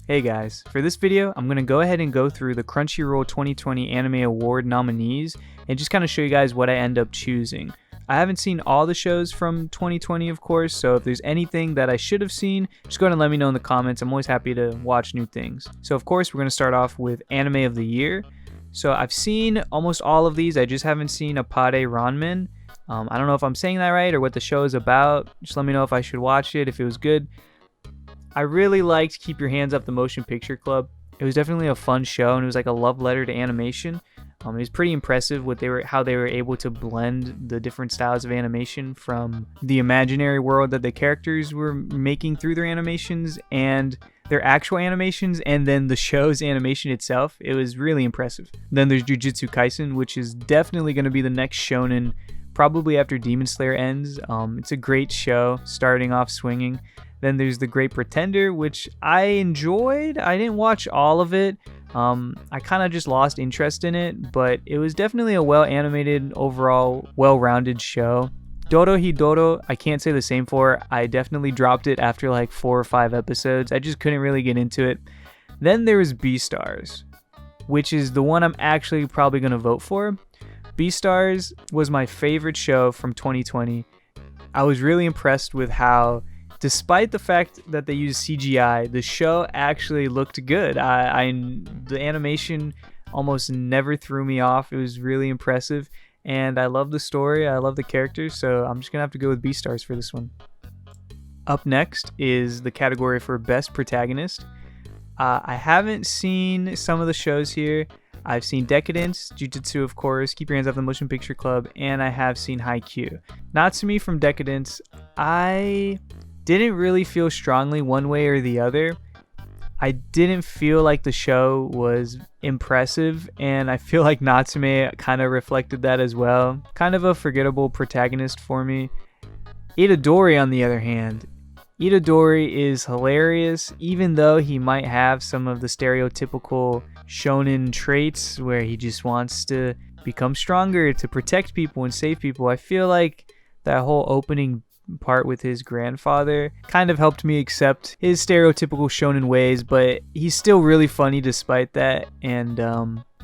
Hey guys, for this video, I'm going to go ahead and go through the Crunchyroll 2020 Anime Award nominees and just kind of show you guys what I end up choosing. I haven't seen all the shows from 2020, of course, so if there's anything that I should have seen, just go ahead and let me know in the comments. I'm always happy to watch new things. So of course, we're going to start off with Anime of the Year. So I've seen almost all of these, I just haven't seen Apare Ranmen. I don't know if I'm saying that right or what the show is about. Just let me know if I should watch it, if it was good. I really liked Keep Your Hands Up the Motion Picture Club. It was definitely a fun show, and it was like a love letter to animation. It was pretty impressive how they were able to blend the different styles of animation from the imaginary world that the characters were making through their animations and their actual animations, and then the show's animation itself. It was really impressive. Then there's Jujutsu Kaisen, which is definitely going to be the next shonen, probably after Demon Slayer ends. It's a great show, starting off swinging. Then there's The Great Pretender, which I enjoyed. I didn't watch all of it. I kind of just lost interest in it, but it was definitely a well-animated, overall, well-rounded show. Dorohedoro, I can't say the same for. I definitely dropped it after like 4 or 5 episodes. I just couldn't really get into it. Then there was Beastars, which is the one I'm actually probably going to vote for. Beastars was my favorite show from 2020. I was really impressed with how, despite the fact that they used CGI, the show actually looked good. The animation almost never threw me off. It was really impressive, and I love the story. I love the characters, so I'm just gonna have to go with Beastars for this one. Up next is the category for Best Protagonist. I haven't seen some of the shows here. I've seen Decadence, Jujutsu of course, Keep Your Hands Off the Motion Picture Club, and I have seen Haikyuu. Natsumi from Decadence, I didn't really feel strongly one way or the other. I didn't feel like the show was impressive, and I feel like Natsume kind of reflected that as well. Kind of a forgettable protagonist for me. Itadori, on the other hand, Itadori is hilarious, even though he might have some of the stereotypical shonen traits where he just wants to become stronger to protect people and save people. I feel like that whole opening part with his grandfather kind of helped me accept his stereotypical shonen ways, but he's still really funny despite that, and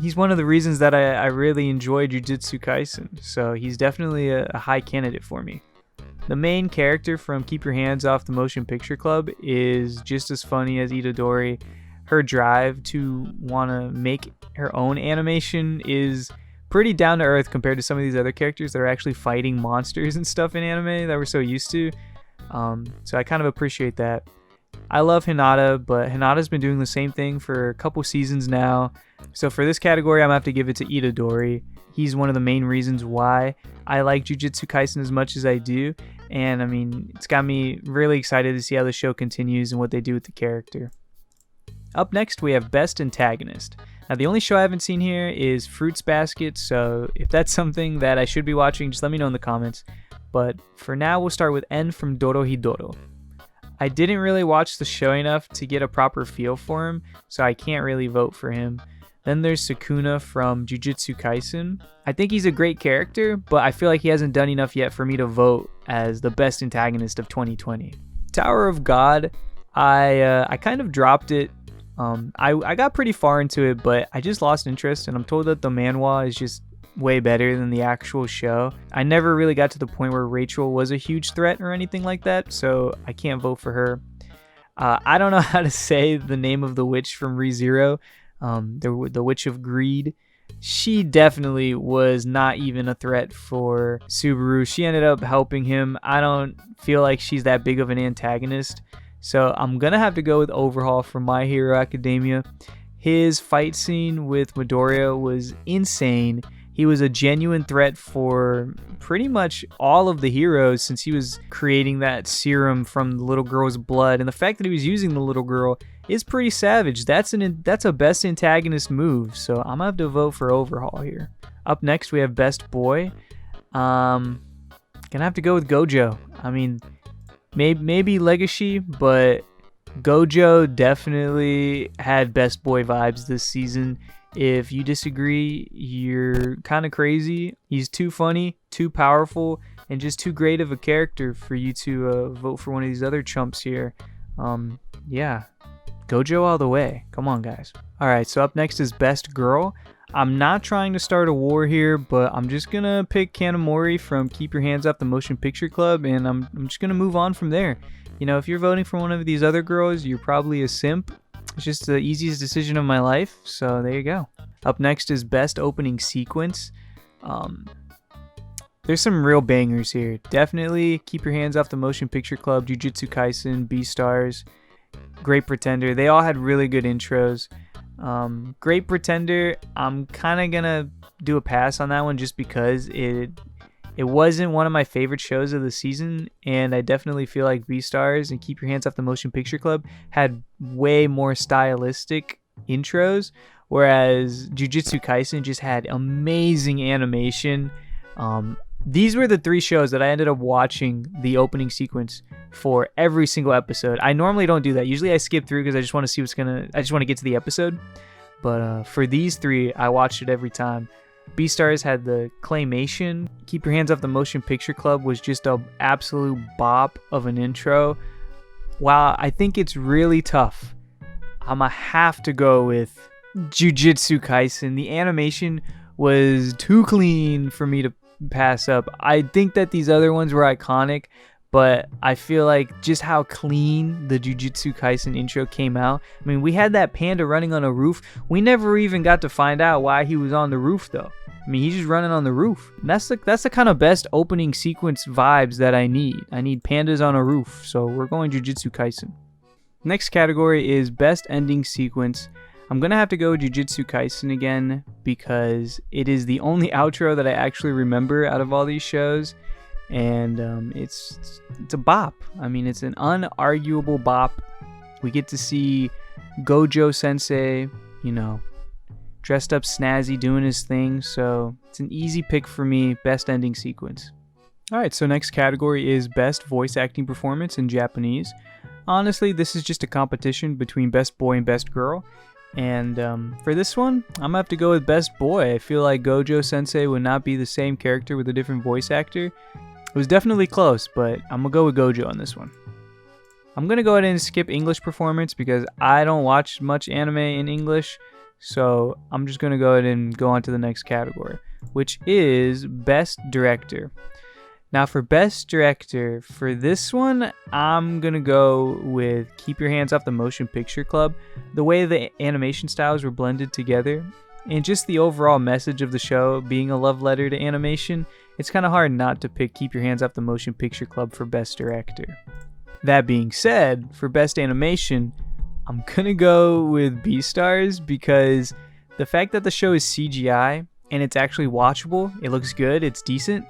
he's one of the reasons that I really enjoy Jujutsu Kaisen, so he's definitely a high candidate for me. The main character from Keep Your Hands Off the Motion Picture Club is just as funny as Itadori. Her drive to want to make her own animation is pretty down to earth compared to some of these other characters that are actually fighting monsters and stuff in anime that we're so used to. So I kind of appreciate that. I love Hinata, but Hinata's been doing the same thing for a couple seasons now. So for this category, I'm going to have to give it to Itadori. He's one of the main reasons why I like Jujutsu Kaisen as much as I do. And I mean, it's got me really excited to see how the show continues and what they do with the character. Up next, we have Best Antagonist. Now, the only show I haven't seen here is Fruits Basket, so if that's something that I should be watching, just let me know in the comments. But for now, we'll start with N from Dorohedoro. I didn't really watch the show enough to get a proper feel for him, so I can't really vote for him. Then there's Sukuna from Jujutsu Kaisen. I think he's a great character, but I feel like he hasn't done enough yet for me to vote as the best antagonist of 2020. Tower of God, I kind of dropped it. I got pretty far into it, but I just lost interest, and I'm told that the manhwa is just way better than the actual show. I never really got to the point where Rachel was a huge threat or anything like that, so I can't vote for her. I don't know how to say the name of the witch from ReZero, the Witch of Greed. She definitely was not even a threat for Subaru. She ended up helping him. I don't feel like she's that big of an antagonist. So I'm going to have to go with Overhaul from My Hero Academia. His fight scene with Midoriya was insane. He was a genuine threat for pretty much all of the heroes since he was creating that serum from the little girl's blood. And the fact that he was using the little girl is pretty savage. That's a best antagonist move. So I'm going to have to vote for Overhaul here. Up next, we have Best Boy. Gonna have to go with Gojo. I mean, maybe Legacy, but Gojo definitely had best boy vibes this season. If you disagree, you're kind of crazy. He's too funny, too powerful, and just too great of a character for you to vote for one of these other chumps here. Yeah, Gojo all the way. Come on, guys. Alright, so up next is Best Girl. I'm not trying to start a war here, but I'm just gonna pick Kanamori from Keep Your Hands Off the Motion Picture Club, and I'm just gonna move on from there. You know, if you're voting for one of these other girls, you're probably a simp. It's just the easiest decision of my life, so there you go. Up next is Best Opening Sequence. There's some real bangers here. Definitely Keep Your Hands Off the Motion Picture Club, Jujutsu Kaisen, Beastars, Great Pretender. They all had really good intros. Great Pretender, I'm kind of gonna do a pass on that one just because it wasn't one of my favorite shows of the season, and I definitely feel like Beastars and Keep Your Hands Off the Motion Picture Club had way more stylistic intros, whereas Jujutsu Kaisen just had amazing animation. These were the 3 shows that I ended up watching the opening sequence for every single episode. I normally don't do that. Usually I skip through because I just want to see I just want to get to the episode. But for these 3, I watched it every time. Beastars had the claymation. Keep Your Hands Off the Motion Picture Club was just an absolute bop of an intro. While I think it's really tough, I'ma have to go with Jujutsu Kaisen. The animation was too clean for me to pass up. I think that these other ones were iconic, but I feel like just how clean the Jujutsu Kaisen intro came out. I mean, we had that panda running on a roof. We never even got to find out why he was on the roof, though. I mean, he's just running on the roof. That's the kind of best opening sequence vibes that I need. I need pandas on a roof, so we're going Jujutsu Kaisen. Next category is Best Ending Sequence. I'm going to have to go with Jujutsu Kaisen again because it is the only outro that I actually remember out of all these shows. And it's a bop. I mean, it's an unarguable bop. We get to see Gojo Sensei, you know, dressed up snazzy doing his thing. So it's an easy pick for me, Best Ending Sequence. Alright, so next category is Best Voice Acting Performance in Japanese. Honestly, this is just a competition between Best Boy and Best Girl. And for this one, I'm gonna have to go with Best Boy. I feel like Gojo Sensei would not be the same character with a different voice actor. It was definitely close, but I'm gonna go with Gojo on this one. I'm gonna go ahead and skip English performance because I don't watch much anime in English. So I'm just gonna go ahead and go on to the next category, which is Best Director. Now for Best Director, for this one, I'm going to go with Keep Your Hands Off the Motion Picture Club. The way the animation styles were blended together, and just the overall message of the show being a love letter to animation, it's kind of hard not to pick Keep Your Hands Off the Motion Picture Club for Best Director. That being said, for Best Animation, I'm going to go with Beastars because the fact that the show is CGI and it's actually watchable, it looks good, it's decent,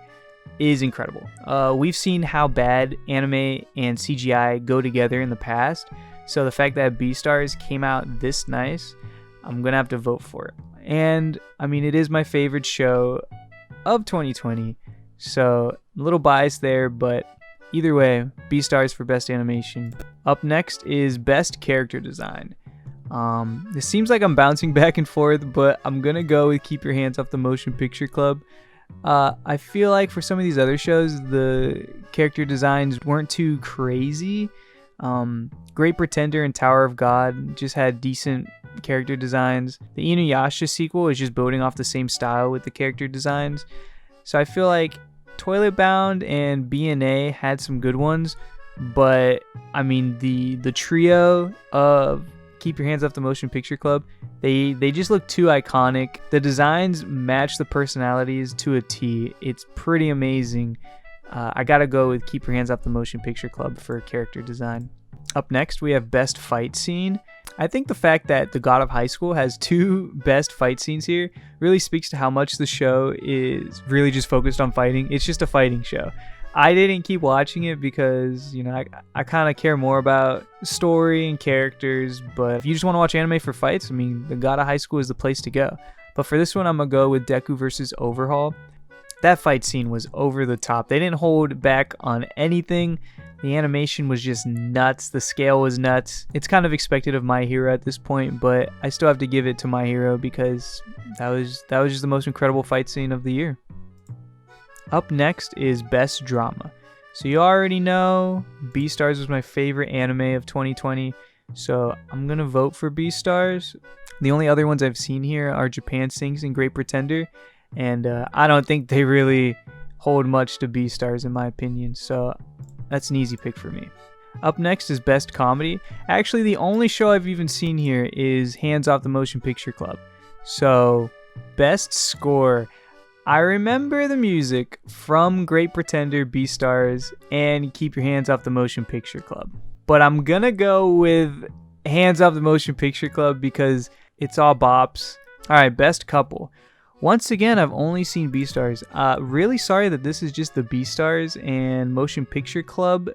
is incredible. We've seen how bad anime and CGI go together in the past, so the fact that Beastars came out this nice, I'm gonna have to vote for it. And I mean, it is my favorite show of 2020, so a little biased there, but either way, Beastars for Best Animation. Up next is Best Character Design. This seems like I'm bouncing back and forth, but I'm gonna go with Keep Your Hands Off the Motion Picture Club. I feel like for some of these other shows, the character designs weren't too crazy. Great Pretender and Tower of God just had decent character designs. The Inuyasha sequel is just building off the same style with the character designs. So I feel like Toilet Bound and BNA had some good ones, but I mean the trio of Keep Your Hands Off the Motion Picture Club, they just look too iconic. The designs match the personalities to a T. It's pretty amazing. I gotta go with Keep Your Hands Off the Motion Picture Club for character design. Up next, we have Best Fight Scene. I think the fact that The God of High School has 2 best fight scenes here really speaks to how much the show is really just focused on fighting. It's just a fighting show. I didn't keep watching it because, you know, I kind of care more about story and characters, but if you just want to watch anime for fights, I mean, The God of High School is the place to go. But for this one, I'm going to go with Deku versus Overhaul. That fight scene was over the top. They didn't hold back on anything. The animation was just nuts. The scale was nuts. It's kind of expected of My Hero at this point, but I still have to give it to My Hero because that was just the most incredible fight scene of the year. Up next is Best Drama. So you already know Beastars was my favorite anime of 2020. So I'm gonna vote for Beastars. The only other ones I've seen here are Japan Sinks and Great Pretender, and I don't think they really hold much to Beastars in my opinion, so that's an easy pick for me. Up next is Best Comedy. Actually, the only show I've even seen here is Hands Off the Motion Picture Club. So, Best Score. I remember the music from Great Pretender, Beastars, and Keep Your Hands Off the Motion Picture Club. But I'm gonna go with Hands Off the Motion Picture Club because it's all bops. Alright, Best Couple. Once again, I've only seen Beastars. Really sorry that this is just the Beastars and Motion Picture Club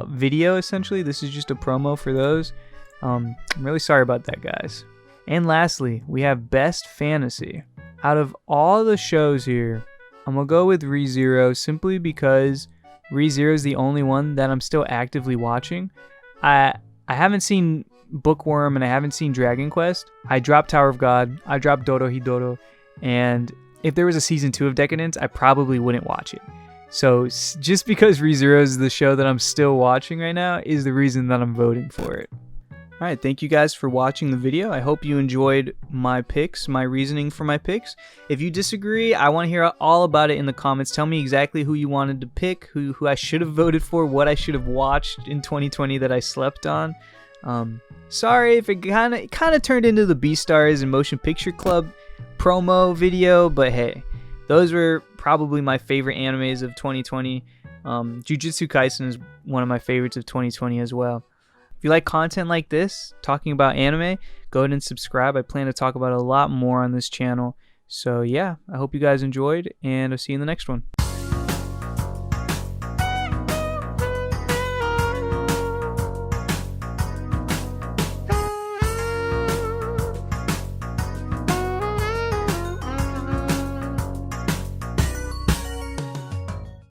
video, essentially. This is just a promo for those. I'm really sorry about that, guys. And lastly, we have Best Fantasy. Out of all the shows here, I'm gonna go with ReZero simply because ReZero is the only one that I'm still actively watching. I haven't seen Bookworm and I haven't seen Dragon Quest. I dropped Tower of God, I dropped Dorohedoro, and if there was a season 2 of Decadence, I probably wouldn't watch it. So just because ReZero is the show that I'm still watching right now is the reason that I'm voting for it. Alright, thank you guys for watching the video. I hope you enjoyed my picks, my reasoning for my picks. If you disagree, I want to hear all about it in the comments. Tell me exactly who you wanted to pick, who I should have voted for, what I should have watched in 2020 that I slept on. Sorry if it kind of turned into the Beastars and Motion Picture Club promo video, but hey, those were probably my favorite animes of 2020. Jujutsu Kaisen is one of my favorites of 2020 as well. If you like content like this, talking about anime, go ahead and subscribe. I plan to talk about a lot more on this channel. So yeah, I hope you guys enjoyed, and I'll see you in the next one.